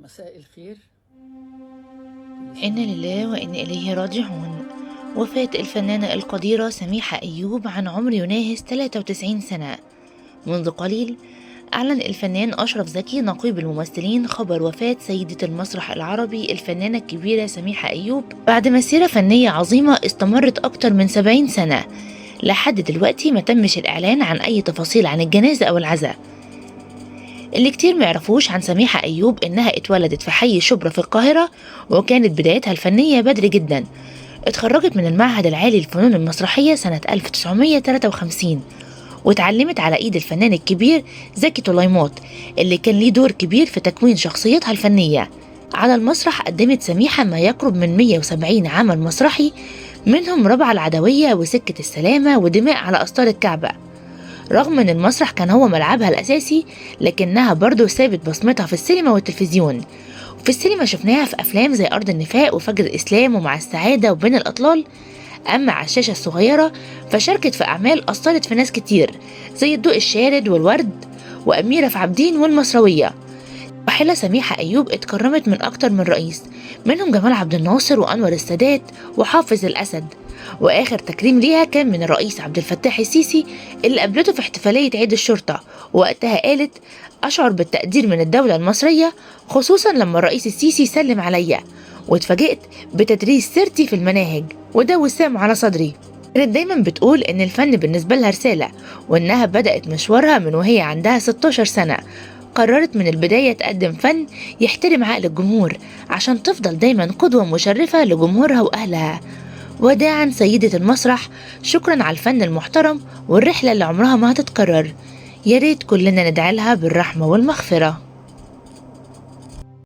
مساء الخير. إنا لله وإنا إليه راجعون. وفاة الفنانة القديرة سميحة أيوب عن عمر يناهز 93 سنة. منذ قليل أعلن الفنان أشرف زكي نقيب الممثلين خبر وفاة سيدة المسرح العربي الفنانة الكبيرة سميحة أيوب بعد مسيرة فنية عظيمة استمرت أكتر من 70 سنة. لحد دلوقتي ما تمش الإعلان عن أي تفاصيل عن الجنازة أو العزاء. اللي كتير ما يعرفوش عن سميحة أيوب إنها اتولدت في حي شبرا في القاهرة، وكانت بدايتها الفنية بدري جدا. اتخرجت من المعهد العالي للفنون المسرحية سنة 1953، واتعلمت على إيد الفنان الكبير زكي طليمات اللي كان ليه دور كبير في تكوين شخصيتها الفنية. على المسرح قدمت سميحة ما يقرب من 170 عمل مسرحي، منهم ربع العدوية وسكة السلامة ودماء على أسطار الكعبة. رغم ان المسرح كان هو ملعبها الاساسي، لكنها برضو سابت بصمتها في السينما والتلفزيون. وفي السينما شفناها في افلام زي ارض النفاق وفجر الاسلام ومع السعادة وبين الاطلال. اما على الشاشة الصغيرة فشاركت في اعمال اثرت في ناس كتير زي الضوء الشارد والورد واميرة في عابدين والمصروية. راحلة سميحة أيوب اتكرمت من أكتر من رئيس، منهم جمال عبد الناصر وأنور السادات وحافظ الأسد، وآخر تكريم ليها كان من الرئيس عبد الفتاح السيسي اللي قابلته في احتفالية عيد الشرطة، ووقتها قالت: أشعر بالتقدير من الدولة المصرية، خصوصا لما الرئيس السيسي سلم عليا واتفاجئت بتدريس سيرتي في المناهج، وده وسام على صدري. كانت دايما بتقول إن الفن بالنسبة لها رسالة، وإنها بدأت مشوارها من وهي عندها 16 سنة. قررت من البداية تقدم فن يحترم عقل الجمهور عشان تفضل دايما قدوة مشرفة لجمهورها وأهلها. وداعا سيدة المسرح، شكرا على الفن المحترم والرحلة اللي عمرها ما هتتكرر. ياريت كلنا ندعي لها بالرحمة والمغفرة.